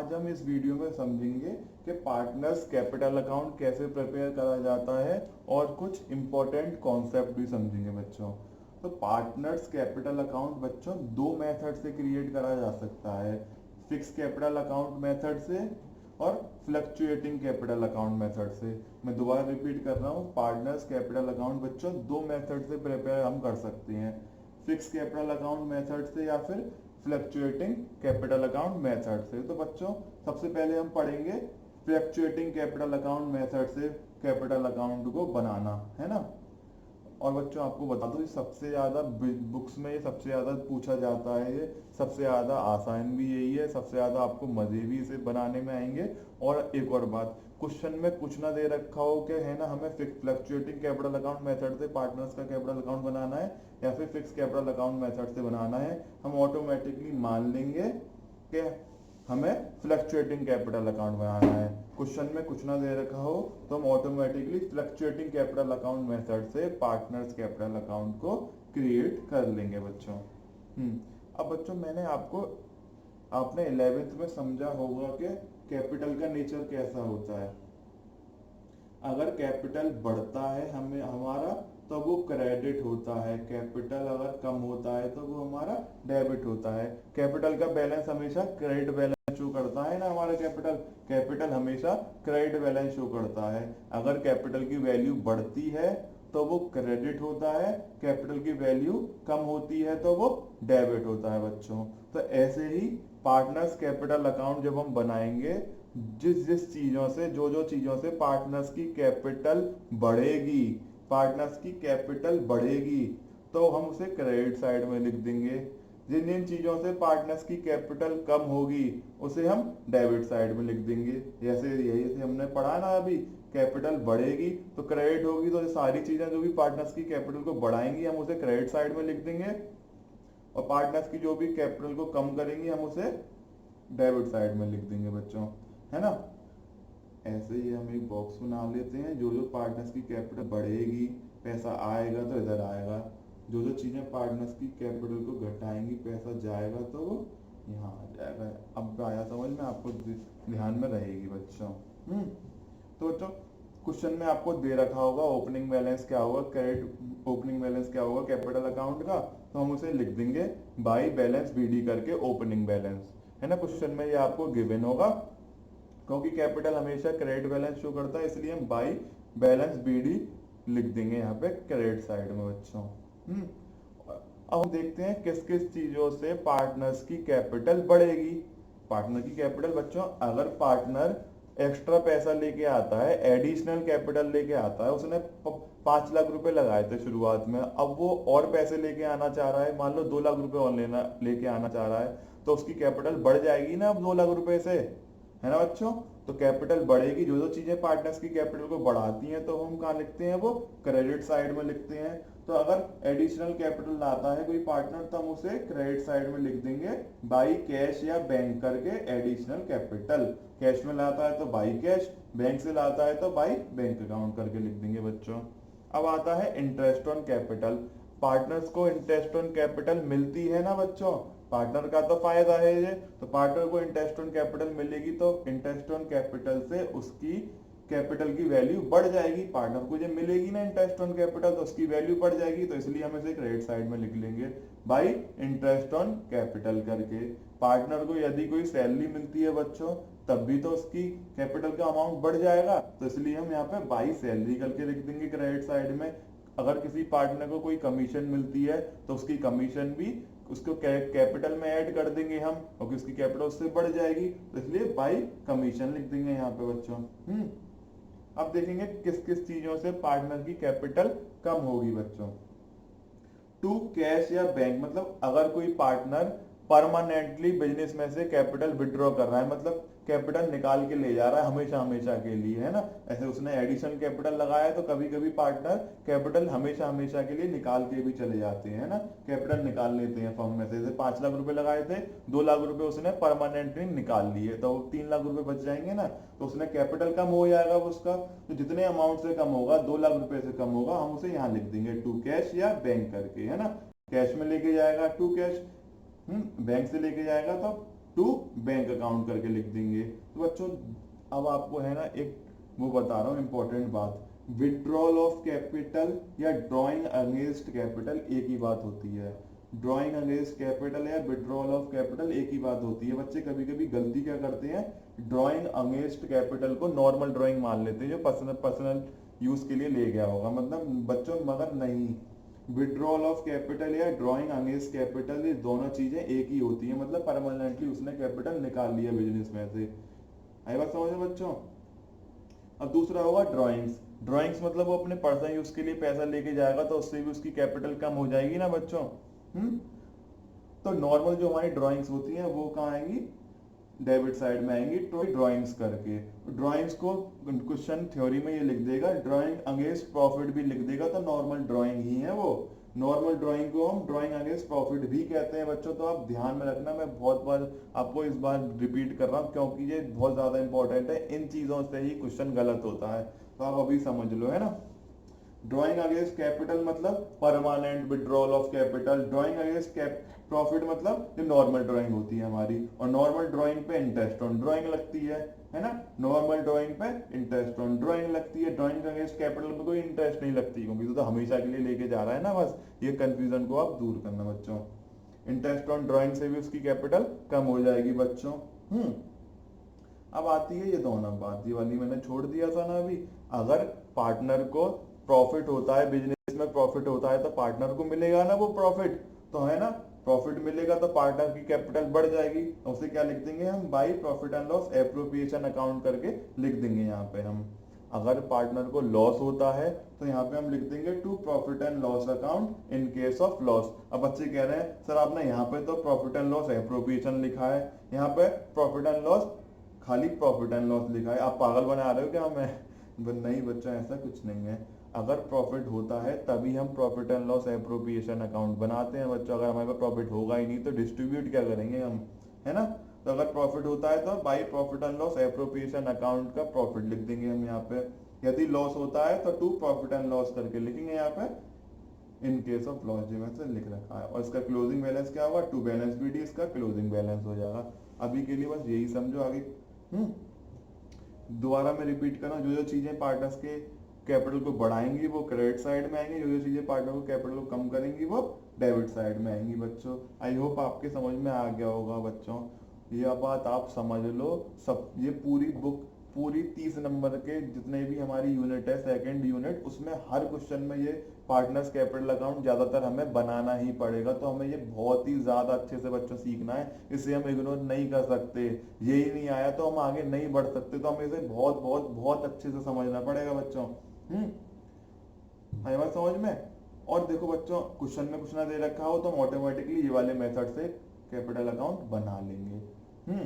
आज हम इस वीडियो में समझेंगे कि पार्टनर्स कैपिटल अकाउंट कैसे प्रिपेयर करा जाता है और कुछ इम्पोर्टेंट कॉन्सेप्ट भी समझेंगे बच्चों। तो पार्टनर्स कैपिटल अकाउंट बच्चों दो मेथड से क्रिएट करा जा सकता है, फिक्स कैपिटल अकाउंट मेथड से और फ्लक्चुएटिंग कैपिटल अकाउंट मेथड से। मैं दोबारा रिपीट कर रहा हूँ, पार्टनर्स कैपिटल अकाउंट बच्चों दो मेथड से प्रिपेयर हम कर सकते हैं, फिक्स कैपिटल अकाउंट मेथड से या फिर फ्लक्चुएटिंग कैपिटल अकाउंट मेथड से। तो बच्चों सबसे पहले हम पढ़ेंगे फ्लक्चुएटिंग कैपिटल अकाउंट मेथड से कैपिटल अकाउंट को बनाना, है ना। और बच्चों आपको बता दूं सबसे ज्यादा बुक्स में ये सबसे ज्यादा पूछा जाता है, ये सबसे ज्यादा आसान भी यही है, सबसे ज्यादा आपको मजे भी इसे बनाने में आएंगे। और एक और बात, क्वेश्चन में कुछ ना दे रखा हो कि है ना हमें फ्लक्चुएटिंग कैपिटल अकाउंट मेथड से पार्टनर्स का कैपिटल अकाउंट बनाना है या फिर फिक्स कैपिटल अकाउंट मेथड से बनाना है, हम ऑटोमेटिकली मान लेंगे कि हमें फ्लक्चुएटिंग कैपिटल अकाउंट बनाना है। क्वेश्चन में कुछ ना दे रखा हो तो हम automatically fluctuating capital account method से पार्टनर्स कैपिटल अकाउंट को क्रिएट कर लेंगे बच्चों। अब बच्चों मैंने आपने 11th में समझा होगा कि कैपिटल का नेचर कैसा होता है। अगर कैपिटल बढ़ता है हमें हमारा तो वो क्रेडिट होता है, कैपिटल अगर कम होता है तो वो हमारा डेबिट होता है। कैपिटल का बैलेंस हमेशा क्रेडिट बैलेंस शो करता है ना, हमारा कैपिटल कैपिटल हमेशा क्रेडिट बैलेंस शो करता है। अगर कैपिटल की वैल्यू बढ़ती है तो वो क्रेडिट होता है, कैपिटल की वैल्यू कम होती है तो वो डेबिट होता है बच्चों। तो ऐसे ही पार्टनर्स कैपिटल अकाउंट जब हम बनाएंगे, जिस जिस चीजों से जो जो चीजों से पार्टनर्स की कैपिटल बढ़ेगी, पार्टनर्स की कैपिटल बढ़ेगी तो हम उसे क्रेडिट साइड में लिख देंगे। जिन जिन चीजों से पार्टनर्स की कैपिटल कम होगी उसे हम डेबिट साइड में लिख देंगे। जैसे यही से हमने पढ़ा ना अभी, कैपिटल बढ़ेगी तो क्रेडिट होगी, तो सारी चीजें जो भी पार्टनर्स की कैपिटल को बढ़ाएंगी हम उसे क्रेडिट साइड में लिख देंगे, और पार्टनर्स की जो भी कैपिटल को कम करेंगी हम उसे डेबिट साइड में लिख देंगे बच्चों, है ना। ऐसे ही हम एक बॉक्स बना लेते हैं, जो जो पार्टनर्स की कैपिटल बढ़ेगी पैसा आएगा तो इधर आएगा, जो जो चीजें पार्टनर्स की कैपिटल को घटाएंगी पैसा जाएगा तो वो यहाँ आ जाएगा। अब आया समझ में, आपको ध्यान में रहेगी बच्चों। तो बच्चों क्वेश्चन में आपको दे रखा होगा ओपनिंग बैलेंस क्या होगा, क्रेडिट ओपनिंग बैलेंस क्या होगा कैपिटल अकाउंट का, तो हम उसे लिख देंगे बाई बैलेंस बीडी करके ओपनिंग बैलेंस, है ना। क्वेश्चन में ये आपको गिवन होगा, क्योंकि कैपिटल हमेशा क्रेडिट बैलेंस शो करता है इसलिए हम बाई बैलेंस बीडी लिख देंगे यहाँ पे क्रेडिट साइड में बच्चों। अब हम देखते हैं किस किस चीजों से पार्टनर्स की कैपिटल बढ़ेगी। पार्टनर की कैपिटल बच्चों, अगर पार्टनर एक्स्ट्रा पैसा लेके आता है, एडिशनल कैपिटल लेके आता है, उसने 5 लाख रुपए लगाए थे शुरुआत में, अब वो और पैसे लेके आना चाह रहा है, मान लो 2 लाख रुपए और लेके आना चाह रहा है, तो उसकी कैपिटल बढ़ जाएगी ना अब 2 लाख रुपए से, है ना बच्चों। तो कैपिटल बढ़ेगी, जो जो चीजें पार्टनर्स की कैपिटल को बढ़ाती हैं तो हम कहाँ लिखते हैं, वो क्रेडिट साइड में लिखते हैं। तो अगर एडिशनल कैपिटल लाता है कोई पार्टनर तो हम उसे क्रेडिट साइड में लिख देंगे बाई कैश या बैंक करके एडिशनल कैपिटल। कैश में लाता है तो बाई कैश, बैंक से लाता है तो बाई बैंक अकाउंट करके लिख देंगे बच्चों। अब आता है इंटरेस्ट ऑन कैपिटल। पार्टनर्स को इंटरेस्ट ऑन कैपिटल मिलती है ना बच्चों, पार्टनर का तो फायदा है ये, तो पार्टनर को इंटरेस्ट ऑन कैपिटल मिलेगी तो इंटरेस्ट ऑन कैपिटल से उसकी कैपिटल की वैल्यू बढ़ जाएगी। पार्टनर को जब मिलेगी ना इंटरेस्ट ऑन कैपिटल तो उसकी वैल्यू बढ़ जाएगी, तो इसलिए हम इसे क्रेडिट साइड में लिख लेंगे बाई इंटरेस्ट ऑन कैपिटल करके। पार्टनर को यदि कोई सैलरी मिलती है बच्चों तब भी तो उसकी कैपिटल का अमाउंट बढ़ जाएगा, तो इसलिए हम यहाँ पे बाई सैलरी करके लिख देंगे क्रेडिट साइड में। अगर किसी पार्टनर को कोई कमीशन मिलती है तो उसकी कमीशन भी उसको कैपिटल में ऐड कर देंगे हम, क्योंकि उसकी कैपिटल उससे बढ़ जाएगी, तो इसलिए बाई कमीशन लिख देंगे यहाँ पे बच्चों। अब देखेंगे किस किस चीजों से पार्टनर की कैपिटल कम होगी बच्चों। टू कैश या बैंक, मतलब अगर कोई पार्टनर परमानेंटली बिजनेस में से कैपिटल विड्रॉ कर रहा है, मतलब कैपिटल निकाल के ले जा रहा है हमेशा हमेशा के लिए, है ना। ऐसे उसने एडिशनल कैपिटल लगाया तो कभी कभी पार्टनर कैपिटल हमेशा हमेशा के लिए निकाल के भी चले जाते हैं ना, कैपिटल निकाल लेते हैं फर्म में से। जैसे 5 लाख रुपए लगाए थे, 2 लाख रुपए उसने परमानेंटली निकाल लिए तो 3 लाख रुपए बच जाएंगे ना, तो उसने कैपिटल कम हो जाएगा उसका। तो जितने अमाउंट से कम होगा, 2 लाख रुपए से कम होगा, हम उसे यहाँ लिख देंगे टू कैश या बैंक करके, है ना। कैश में लेके जाएगा टू कैश, बैंक से लेके जाएगा तो टू बैंक अकाउंट करके लिख देंगे। तो बच्चों अब आपको है ना एक वो बता रहा हूँ इंपॉर्टेंट बात, विड्रॉल ऑफ कैपिटल या ड्रॉइंग अगेंस्ट कैपिटल एक ही बात होती है। ड्रॉइंग अगेंस्ट कैपिटल या विड्रॉल ऑफ कैपिटल एक ही बात होती है। बच्चे कभी कभी गलती क्या करते हैं, ड्रॉइंग अगेंस्ट कैपिटल को नॉर्मल ड्रॉइंग मान लेते हैं जो पर्सनल यूज के लिए ले गया होगा, मतलब बच्चों मगर नहीं, विड्रॉल ऑफ कैपिटल या ड्रॉइंग अगेंस्ट कैपिटल ये दोनों चीजें एक ही होती है, मतलब परमानेंटली उसने कैपिटल निकाल लिया बिजनेस में से। आई बात समझ में बच्चों। अब दूसरा होगा ड्रॉइंग्स। ड्रॉइंग्स मतलब वो अपने पर्सनल यूज के लिए पैसा लेके जाएगा तो उससे भी उसकी कैपिटल कम हो जाएगी ना बच्चों। तो नॉर्मल जो हमारी ड्रॉइंग्स होती हैं वो कहाँ आएंगी, डेबिट साइड में आएंगी, तो ड्रॉइंग्स करके। ड्रॉइंग्स को क्वेश्चन थ्योरी में ये लिख देगा, ड्रॉइंग अगेंस्ट प्रॉफिट भी लिख देगा, तो नॉर्मल ड्रॉइंग ही है वो। नॉर्मल ड्राइंग को हम ड्राइंग अगेंस्ट प्रॉफिट भी कहते हैं बच्चों, तो आप ध्यान में रखना। मैं बहुत बार आपको इस बार रिपीट कर रहा हूँ क्योंकि ये बहुत ज्यादा इंपॉर्टेंट है, इन चीजों से ही क्वेश्चन गलत होता है, तो आप अभी समझ लो, है ना। ड्राइंग अगेंस्ट कैपिटल मतलब permanent withdrawal of capital, drawing against profit मतलब जो नॉर्मल ड्राइंग होती है हमारी, और नॉर्मल ड्राइंग पे इंटरेस्ट ऑन ड्राइंग लगती है ना। नॉर्मल ड्राइंग पे इंटरेस्ट ऑन ड्राइंग लगती है, ड्राइंग अगेंस्ट कैपिटल में कोई इंटरेस्ट नहीं लगती, क्योंकि तो हमेशा के लिए लेके जा रहा है ना, बस ये कंफ्यूजन को आप दूर करना बच्चों। इंटरेस्ट ऑन ड्राइंग से भी उसकी कैपिटल कम हो जाएगी बच्चों। अब आती है ये दोनों बात, ये वाली मैंने छोड़ दिया था ना अभी। अगर पार्टनर को प्रॉफिट होता है, बिजनेस में प्रॉफिट होता है, तो पार्टनर को मिलेगा ना वो प्रॉफिट, तो है ना, प्रॉफिट मिलेगा तो पार्टनर की कैपिटल बढ़ जाएगी। उसे क्या लिख देंगे हम, by profit and loss appropriation account करके लिख देंगे यहाँ पे हम। अगर पार्टनर को लॉस होता है तो यहाँ पे हम लिख देंगे to profit and loss account in case of loss. अब बच्चे कह रहे हैं सर आपने यहाँ पे तो प्रॉफिट एंड लॉस एप्रोप्रिएशन लिखा है, यहाँ पे प्रॉफिट एंड लॉस खाली प्रॉफिट एंड लॉस लिखा है, आप पागल बना रहे हो क्या हमें? नहीं बच्चा, ऐसा कुछ नहीं है। अगर प्रॉफिट होता है तभी हम profit and loss appropriation account बनाते हैं बच्चों। अगर हमारे पास प्रॉफिट होगा ही नहीं तो डिस्ट्रीब्यूट क्या करेंगे हम, है ना। तो अगर प्रॉफिट होता है तो by profit and loss appropriation account का प्रॉफिट लिख देंगे हम यहाँ पे। यदि लॉस होता है तो टू प्रॉफिट एंड लॉस करके लिखेंगे यहाँ पे इन केस ऑफ लॉस, जो मैंने लिख रखा है। और इसका क्लोजिंग बैलेंस क्या होगा, टू बैलेंस बीडी इसका क्लोजिंग बैलेंस हो जाएगा। अभी के लिए बस यही समझो, आगे दोबारा मैं रिपीट कर रहा हूँ, जो जो चीजें पार्टनर्स के कैपिटल को बढ़ाएंगी वो क्रेडिट साइड में आएंगी, जो जो चीजें पार्टनर को कैपिटल को कम करेंगी वो डेबिट साइड में आएंगी बच्चों। आई होप आपके समझ में आ गया होगा बच्चों, यह बात आप समझ लो। सब ये पूरी बुक, पूरी 30 नंबर के जितने भी हमारी यूनिट है, सेकंड यूनिट, उसमें हर क्वेश्चन में ये पार्टनर्स कैपिटल अकाउंट ज्यादातर हमें बनाना ही पड़ेगा। तो हमें ये बहुत ही ज्यादा अच्छे से बच्चों सीखना है, इसे हम इग्नोर नहीं कर सकते। यही नहीं आया तो हम आगे नहीं बढ़ सकते, तो हमें इसे बहुत बहुत बहुत अच्छे से समझना पड़ेगा बच्चों। आई बात समझ में। और देखो बच्चों, क्वेश्चन में कुछ ना दे रखा हो तो हम ऑटोमेटिकली ये वाले मेथड से कैपिटल अकाउंट बना लेंगे।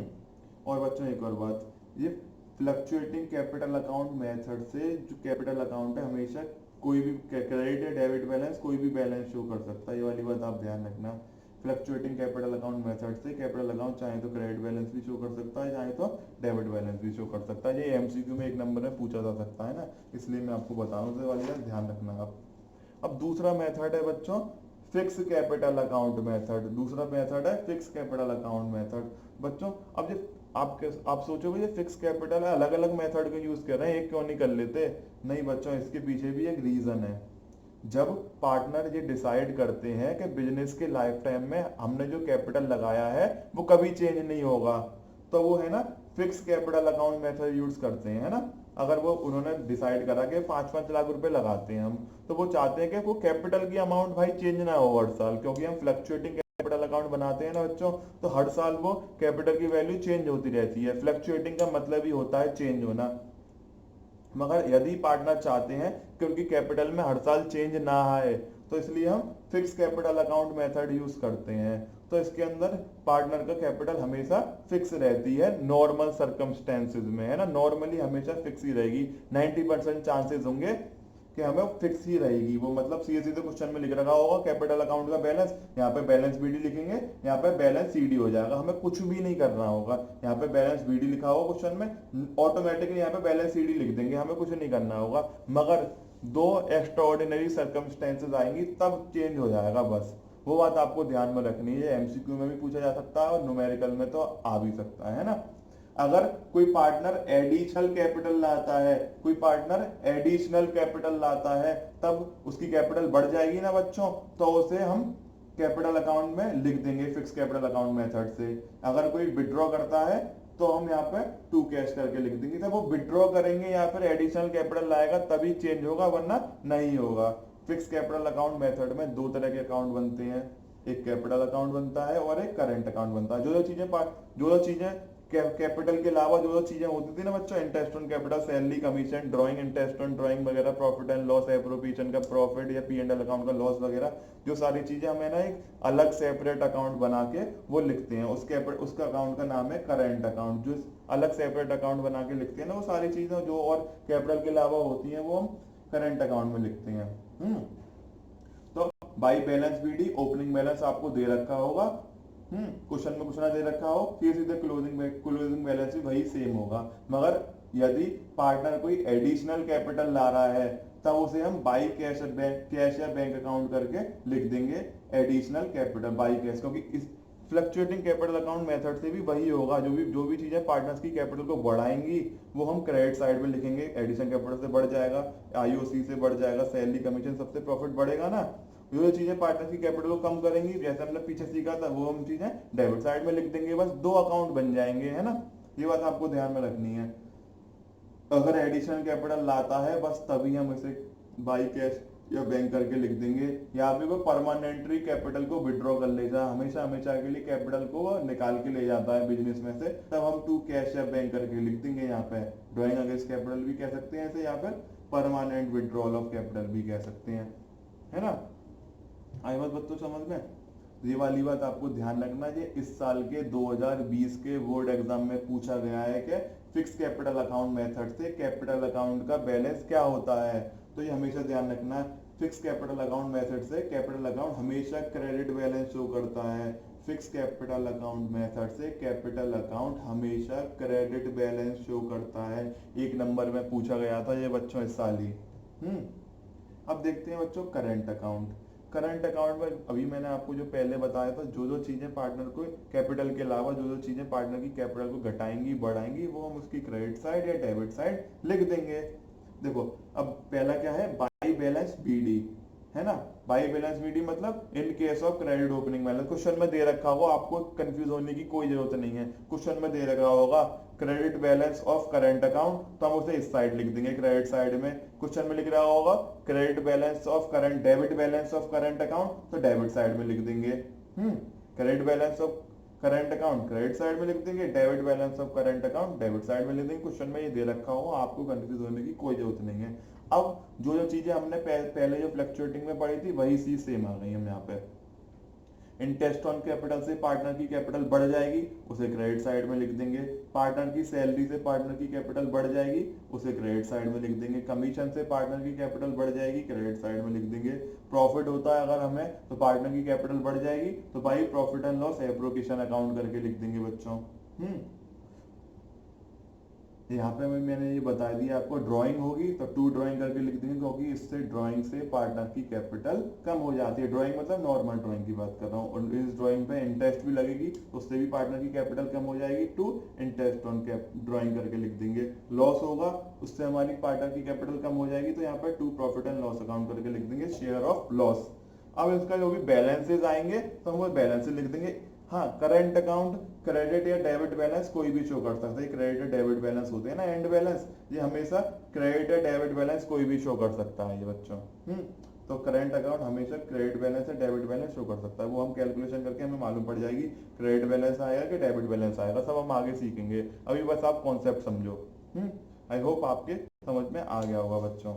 और बच्चों एक और बात, ये फ्लक्चुएटिंग कैपिटल अकाउंट मेथड से जो कैपिटल अकाउंट है हमेशा कोई भी क्रेडिट या डेबिट बैलेंस कोई भी बैलेंस शो कर सकता है, ये वाली बात आप ध्यान रखना। फ्लक्चुएटिंग कैपिटल अकाउंट मेथड से कैपिटल अकाउंट चाहे तो क्रेडिट बैलेंस भी शो कर सकता है, चाहे तो डेबिट बैलेंस भी शो कर सकता है। ये एमसीक्यू में एक नंबर में पूछा जा सकता है ना, इसलिए मैं आपको बता रहा हूँ, ये वाली बात ध्यान रखना आप। अब दूसरा मेथड है बच्चों फिक्स कैपिटल अकाउंट मेथड। दूसरा मेथड है फिक्स कैपिटल अकाउंट मेथड बच्चों। अब जो आप सोचोगे ये फिक्स कैपिटल है, अलग अलग मेथड का यूज कर रहे हैं, एक क्यों नहीं कर लेते? नहीं बच्चों, इसके पीछे भी एक रीजन है। जब पार्टनर ये डिसाइड करते हैं कि बिजनेस के लाइफ टाइम में हमने जो कैपिटल लगाया है वो कभी चेंज नहीं होगा, तो वो है ना fix capital account method use करते हैं, है ना। अगर वो उन्होंने डिसाइड करा कि 5-5 लाख रुपए लगाते हैं हम, तो वो चाहते हैं कि वो कैपिटल की अमाउंट भाई चेंज ना हो हर साल, क्योंकि हम फ्लक्चुएटिंग कैपिटल अकाउंट बनाते हैं ना बच्चों, तो हर साल वो कैपिटल की वैल्यू चेंज होती रहती है। फ्लक्चुएटिंग का मतलब ही होता है चेंज होना। मगर यदि पार्टनर चाहते हैं कि उनकी कैपिटल में हर साल चेंज ना आए, तो इसलिए हम fix capital account method use करते हैं। तो इसके अंदर पार्टनर का कैपिटल हमेशा फिक्स रहती है नॉर्मल सर्कमस्टेंसेज में, है ना। नॉर्मली हमेशा फिक्स ही रहेगी, 90% चांसेस होंगे कि हमें फिक्स ही रहेगी वो। मतलब सीधे सीधे क्वेश्चन में लिख रखा होगा कैपिटल अकाउंट का बैलेंस, यहाँ पे बैलेंस बीडी लिखेंगे, यहाँ पे बैलेंस सीडी हो जाएगा, हमें कुछ भी नहीं करना होगा। यहाँ पे बैलेंस बीडी लिखा होगा क्वेश्चन में, ऑटोमेटिकली यहाँ पे बैलेंस सीडी लिख देंगे, हमें कुछ नहीं करना होगा। मगर दो एक्स्ट्राऑर्डिनरी सर्कमस्टेंसेस आएंगी तब चेंज हो जाएगा बस। वो बात आपको ध्यान में रखनी है। एमसीक्यू में भी पूछा जा सकता है और न्यूमेरिकल में तो आ भी सकता है ना। अगर कोई पार्टनर एडिशनल कैपिटल लाता है, कोई पार्टनर एडिशनल कैपिटल लाता है, तब उसकी कैपिटल बढ़ जाएगी ना बच्चों, तो उसे हम कैपिटल अकाउंट में लिख देंगे फिक्स कैपिटल अकाउंट मेथड से। अगर कोई विड्रॉ करता है तो हम यहाँ पे टू कैश करके लिख देंगे। जब वो विड्रॉ करेंगे या फिर एडिशनल कैपिटल लाएगा तभी चेंज होगा, वरना नहीं होगा। फिक्स कैपिटल अकाउंट मेथड में दो तरह के अकाउंट बनते हैं, एक कैपिटल अकाउंट बनता है और एक करंट अकाउंट बनता है। जो चीजें कैपिटल के अलावा जो चीजें होती थी ना बच्चों, interest on capital, salary, commission, drawing, interest on drawing वगैरह, प्रॉफिट एंड लॉस, एप्रोप्रिएशन का प्रॉफिट या P&L अकाउंट का लॉस वगैरह, जो सारी चीजें हमें ना एक अलग सेपरेट अकाउंट बना के वो लिखते हैं, उसका अकाउंट का नाम है करंट अकाउंट। जो अलग सेपरेट अकाउंट बना के लिखते हैं ना, वो सारी चीजें जो और कैपिटल के अलावा होती हैं वो हम करंट अकाउंट में लिखते हैं। तो by balance BD opening balance आपको दे रखा होगा, क्वेश्चन में कुछ ना दे रखा हो, फिर सीधे क्लोजिंग बैलेंस भी वही सेम होगा। मगर यदि पार्टनर कोई एडिशनल कैपिटल ला रहा है तब उसे हम बाई कैश या बैंक अकाउंट करके लिख देंगे एडिशनल कैपिटल बाई कैश, क्योंकि इस फ्लक्चुएटिंग कैपिटल अकाउंट मेथड से भी वही होगा। जो भी चीजें पार्टनर्स की कैपिटल को बढ़ाएंगी वो हम क्रेडिट साइड में लिखेंगे। एडिशन कैपिटल से बढ़ जाएगा, आईओसी से बढ़ जाएगा, सैलरी, कमीशन, सबसे प्रॉफिट बढ़ेगा ना। जो चीजें पार्टनर की कैपिटल को कम करेंगी, जैसे हमने पीछे सीखा था, वो हम चीजें डेबिट साइड में लिख देंगे। बस दो अकाउंट बन जाएंगे, है ना। ये बात आपको ध्यान में रखनी है। अगर एडिशनल कैपिटल लाता है बस तभी हम इसे बाई कैश या बैंक करके लिख देंगे। या फिर वो परमानेंटली कैपिटल को विड्रॉ कर ले जा, हमेशा हमेशा के लिए कैपिटल को निकाल के ले जाता है बिजनेस में से, तब हम टू कैश या बैंक करके लिख देंगे। यहाँ पे ड्रॉइंग अगेंस्ट कैपिटल भी कह सकते हैं इसे, या फिर परमानेंट विड्रॉल ऑफ कैपिटल भी कह सकते हैं, है ना। आई बात बच्चों समझ में। ये वाली बात आपको ध्यान रखना है। इस साल के 2020 के बोर्ड एग्जाम में पूछा गया है कि फिक्स कैपिटल अकाउंट मेथड से कैपिटल अकाउंट का बैलेंस क्या होता है। तो ये हमेशा ध्यान रखना है, फिक्स कैपिटल अकाउंट मेथड से कैपिटल अकाउंट हमेशा क्रेडिट बैलेंस शो करता है। फिक्स कैपिटल अकाउंट मेथड से कैपिटल अकाउंट हमेशा क्रेडिट बैलेंस शो करता है। एक नंबर में पूछा गया था ये बच्चों इस साल ही। अब देखते हैं बच्चों करंट अकाउंट। करंट अकाउंट में अभी मैंने आपको जो पहले बताया था, जो चीजें पार्टनर को कैपिटल के अलावा जो चीजें पार्टनर की कैपिटल को घटाएंगी बढ़ाएंगी, वो हम उसकी क्रेडिट साइड या डेबिट साइड लिख देंगे। देखो अब पहला क्या है, बाई बैलेंस बीडी, है ना। बाई बैलेंस बीडी मतलब इन case of credit opening balance. Question में दे रखा होगा, आपको कंफ्यूज होने की कोई जरूरत नहीं है। क्वेश्चन में दे रखा होगा credit balance of current account, तो हम उसे इस साइड लिख देंगे क्रेडिट साइड में। क्वेश्चन में लिख रहा होगा credit balance of current, debit balance of current account, तो डेबिट साइड में लिख देंगे। Credit balance of current account credit side में लिख देंगे, debit balance of current account debit side में लिख देंगे। क्वेश्चन में ये दे रखा होगा, आपको कंफ्यूज होने की कोई जरूरत नहीं है। अब जो चीजें हमने पहले जो फ्लक्चुएटिंग में पढ़ी थी वही चीज सेम आ गई हम यहाँ पे। इंटरेस्ट ऑन कैपिटल से पार्टनर की कैपिटल बढ़ जाएगी, उसे क्रेडिट साइड में लिख देंगे। पार्टनर की सैलरी से पार्टनर की कैपिटल बढ़ जाएगी, उसे क्रेडिट साइड में लिख देंगे। कमीशन से पार्टनर की कैपिटल बढ़ जाएगी, क्रेडिट साइड में लिख देंगे। प्रॉफिट होता है अगर हमें तो पार्टनर की कैपिटल बढ़ जाएगी, तो भाई profit and loss appropriation account करके लिख देंगे बच्चों। यहाँ पे मैंने ये बता दिया आपको, ड्राइंग होगी तो टू ड्राइंग करके लिख देंगे, क्योंकि इससे ड्राइंग से पार्टनर की कैपिटल कम हो जाती है। ड्राइंग मतलब नॉर्मल ड्राइंग की बात कर रहा हूँ, और इस ड्राइंग पे इंटरेस्ट भी लगेगी, उससे भी पार्टनर की कैपिटल कम हो जाएगी। टू इंटरेस्ट ऑन ड्राइंग करके लिख देंगे। लॉस होगा, उससे हमारी पार्टनर की कैपिटल कम हो जाएगी, तो यहाँ पर to profit and loss account करके लिख देंगे शेयर ऑफ लॉस। अब इसका जो भी बैलेंसेज आएंगे तो हम वो बैलेंसेज लिख देंगे। हाँ, करंट अकाउंट क्रेडिट या डेबिट बैलेंस कोई भी शो कर सकता है। क्रेडिट या डेबिट बैलेंस होते हैं ना एंड बैलेंस, ये हमेशा क्रेडिट या डेबिट बैलेंस कोई भी शो कर सकता है ये बच्चों। तो करंट अकाउंट हमेशा क्रेडिट बैलेंस या डेबिट बैलेंस शो कर सकता है। वो हम कैलकुलेशन करके हमें मालूम पड़ जाएगी क्रेडिट बैलेंस आएगा कि डेबिट बैलेंस आएगा, सब हम आगे सीखेंगे। अभी बस आप कॉन्सेप्ट समझो। आई होप आपके समझ में आ गया होगा बच्चों।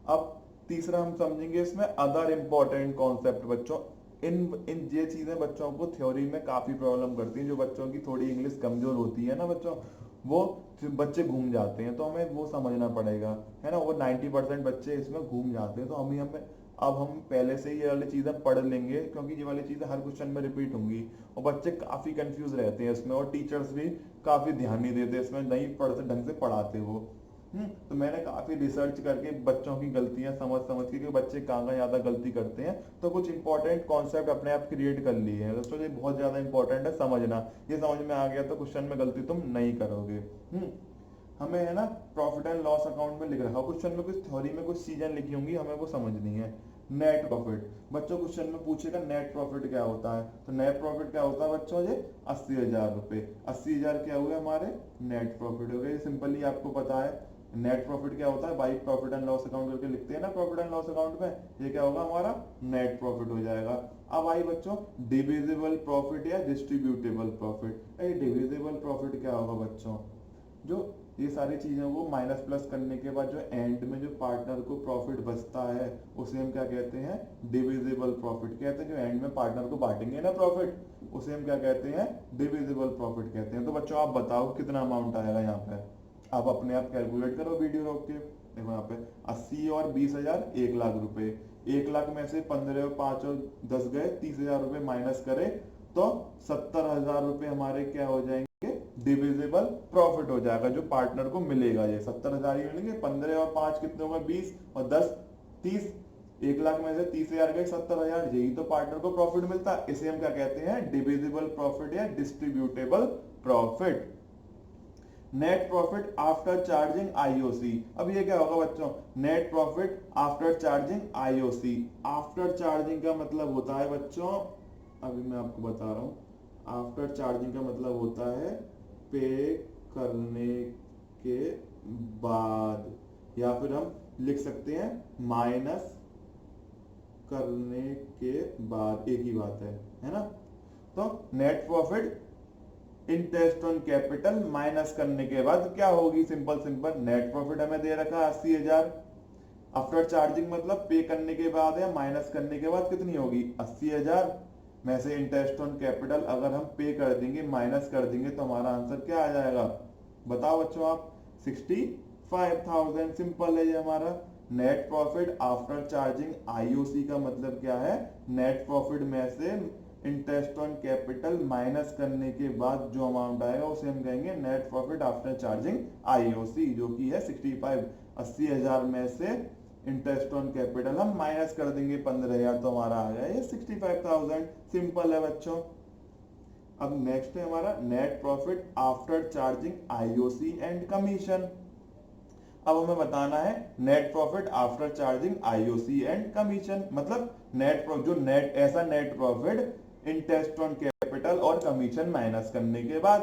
अब तीसरा हम समझेंगे इसमें अदर इंपॉर्टेंट कॉन्सेप्ट बच्चों। इन ये चीजें बच्चों को थ्योरी में काफी प्रॉब्लम करती हैं। जो बच्चों की थोड़ी इंग्लिश कमजोर होती है ना बच्चों, वो बच्चे घूम जाते हैं, तो हमें वो समझना पड़ेगा, है ना। वो 90% बच्चे इसमें घूम जाते हैं, तो अब हम पहले से ये वाली चीजें पढ़ लेंगे, क्योंकि ये वाली चीजें हर क्वेश्चन में रिपीट होंगी और बच्चे काफी कंफ्यूज रहते हैं इसमें, और टीचर्स भी काफी ध्यान नहीं देते इसमें, नहीं पढ़ते ढंग से पढ़ाते वो। तो मैंने काफी रिसर्च करके बच्चों की गलतियां समझ समझ के कि बच्चे कहाँ ज्यादा गलती करते हैं, तो कुछ इंपॉर्टेंट कॉन्सेप्ट अपने आप क्रिएट कर लिए हैं दोस्तों। ये बहुत ज्यादा इंपॉर्टेंट है समझना, ये समझ में आ गया तो क्वेश्चन में गलती तुम नहीं करोगे। हमें है ना प्रॉफिट एंड लॉस अकाउंट में लिख रखा, क्वेश्चन में कुछ थ्योरी में कुछ चीजें लिखी होंगी, हमें वो समझनी है। नेट प्रॉफिट, बच्चों क्वेश्चन में पूछेगा नेट प्रॉफिट क्या होता है, तो नेट प्रॉफिट क्या होता है बच्चों, ये 80,000 रुपए, 80,000 क्या हुए हमारे नेट प्रॉफिट हो गए। सिंपली आपको पता है नेट प्रॉफिट क्या होता है, by profit and loss account करके लिखते हैं ना प्रॉफिट एंड लॉस अकाउंट में, ये क्या होगा हमारा नेट प्रॉफिट हो जाएगा। अब आई बच्चों डिविजिबल प्रॉफिट या डिस्ट्रीब्यूटेबल प्रॉफिट। डिविजिबल प्रॉफिट क्या होगा बच्चों, जो ये सारी चीजों को माइनस प्लस करने के बाद जो एंड में जो पार्टनर को प्रॉफिट बचता है उसे हम क्या कहते हैं, डिविजिबल प्रॉफिट कहते हैं। जो एंड में पार्टनर को बांटेंगे ना प्रॉफिट, उसे हम क्या कहते हैं, डिविजिबल प्रॉफिट कहते हैं। तो बच्चों आप बताओ कितना अमाउंट आएगा यहाँ पे, आप अपने आप कैलकुलेट करो वीडियो रोक के। देखो यहाँ पे 80 और 20,000 1 लाख रुपए, 1 लाख में से 15 और 5 और 10 गए, 30,000 रुपए माइनस करे तो 70,000 रुपए हमारे क्या हो जाएंगे, डिविजिबल प्रॉफिट हो जाएगा, जो पार्टनर को मिलेगा। ये 70,000 ही मिलेंगे, 15 और 5 कितने होंगे 20 और 10 30, 1 लाख में से 30,000 गए 70,000, यही तो पार्टनर को प्रॉफिट मिलता है। इसे हम क्या कहते हैं, डिविजिबल प्रॉफिट या distributable profit. Net profit after charging IOC, अब ये क्या होगा बच्चों, net profit after charging IOC. After charging का मतलब होता है बच्चों, अभी मैं आपको बता रहा हूं, आफ्टर चार्जिंग का मतलब होता है पे करने के बाद, या फिर हम लिख सकते हैं माइनस करने के बाद, एक ही बात है ना। तो net profit interest on capital minus करने के बाद क्या होगी, सिंपल सिंपल नेट प्रॉफिट हमें दे रखा है 80,000, आफ्टर चार्जिंग मतलब पे करने के बाद या माइनस करने के बाद कितनी होगी 80,000 में से इंटरेस्ट ऑन कैपिटल अगर हम पे कर देंगे माइनस कर देंगे तो हमारा आंसर क्या आ जाएगा, बताओ बच्चों आप, 65,000। सिंपल है ये हमारा। Net profit after charging IOC का मतलब क्या है, नेट प्रॉफिट में से इंटरेस्ट ऑन कैपिटल माइनस करने के बाद जो अमाउंट आएगा उसे हम कहेंगे net profit after charging IOC, जो कि है 65। 80,000 में से इंटरेस्ट ऑन कैपिटल हम माइनस कर देंगे 15,000, तो हमारा आ गया ये 65,000। सिंपल है बच्चों। अब नेक्स्ट है हमारा net profit after charging IOC and commission. अब हमें बताना है net profit after charging IOC and commission, मतलब नेट जो नेट ऐसा net profit interest on capital और कमीशन माइनस करने के बाद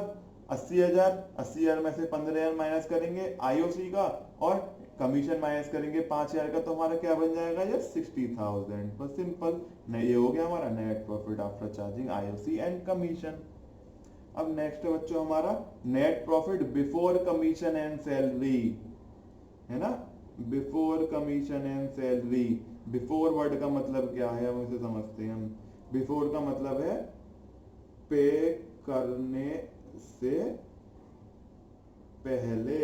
80,000 में से 15,000 माइनस करेंगे आईओसी का और कमीशन माइनस करेंगे 5,000 का, तो हमारा क्या बन जाएगा ये 60,000। बस सिंपल, ये हो गया हमारा net profit after charging IOC and commission. अब नेक्स्ट है बच्चों हमारा net profit before commission and salary, है ना, before commission and salary. Before word का मतलब क्या है, हम इसे समझते हैं। हम बिफोर का मतलब है पे करने से पहले,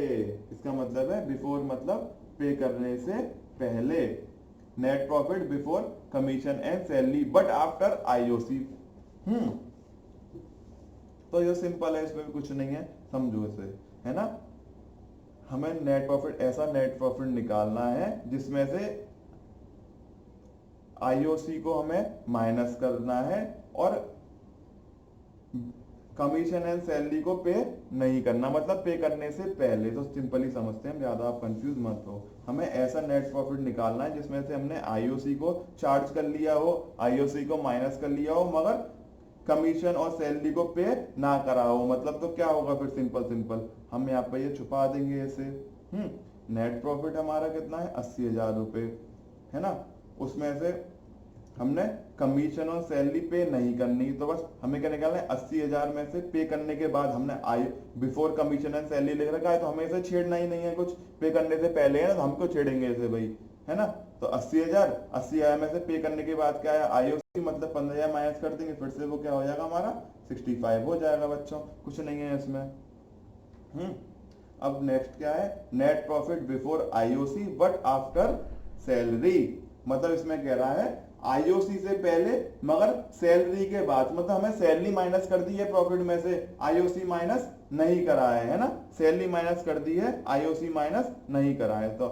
इसका मतलब है बिफोर मतलब पे करने से पहले। Net profit before commission and salary but after IOC. तो ये सिंपल है, इसमें कुछ नहीं है, समझो इसे, है ना। हमें नेट प्रॉफिट, ऐसा नेट प्रॉफिट निकालना है जिसमें से आईओसी को हमें माइनस करना है और कमीशन एंड सैलरी को पे नहीं करना, मतलब पे करने से पहले। तो सिंपली समझते हैं, ज्यादा आप कंफ्यूज मत हो। हमें ऐसा नेट प्रॉफिट निकालना है जिसमें से हमने आईओसी को चार्ज कर लिया हो, आईओसी को माइनस कर लिया हो, मगर कमीशन और सैलरी को पे ना करा हो। मतलब तो क्या होगा फिर, सिंपल हम यहाँ पे ये छुपा देंगे ऐसे। नेट प्रॉफिट हमारा कितना है 80,000 रुपए, है ना, उसमें से हमने कमीशन और सैलरी पे नहीं करनी, तो बस हमें क्या निकालना है 80,000 में से पे करने के बाद हमने बिफोर कमीशन एंड सैलरी लिख रखा है, तो हमें इसे छेड़ना ही नहीं है, कुछ पे करने से पहले है ना, तो हमको छेड़ेंगे इसे भाई, है ना। तो 80,000 में से पे करने के बाद क्या है आईओसी, मतलब 15,000 माइनस कर देंगे, फिर से वो क्या हो जाएगा हमारा 65 हो जाएगा बच्चों, कुछ नहीं है इसमें। अब नेक्स्ट क्या है, net profit before IOC but after salary. मतलब इसमें कह रहा है आईओसी से पहले मगर सैलरी के बाद, मतलब हमें सैलरी माइनस कर दी है प्रॉफिट में से, आईओसी माइनस नहीं करा है ना, सैलरी माइनस कर दी है, आईओसी माइनस नहीं करा है, तो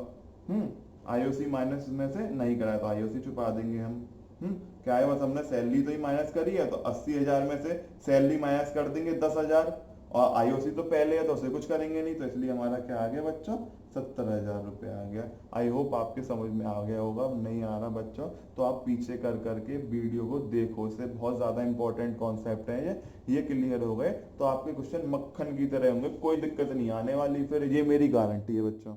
आईओसी माइनस में से नहीं करा है तो आईओसी छुपा देंगे हम। क्या है, बस हमने सैलरी तो ही माइनस करी है, तो 80,000 में से सैलरी माइनस कर देंगे 10,000, और आईओसी तो पहले है तो उसे कुछ करेंगे नहीं, तो इसलिए हमारा क्या आ गया बच्चों, 70,000 रुपये आ गया। आई होप आपके समझ में आ गया होगा, नहीं आ रहा बच्चों तो आप पीछे कर करके वीडियो को देखो, इससे बहुत ज़्यादा इंपॉर्टेंट कॉन्सेप्ट है ये क्लियर हो गए तो आपके क्वेश्चन मक्खन की तरह होंगे, कोई दिक्कत नहीं आने वाली, फिर ये मेरी गारंटी है बच्चों।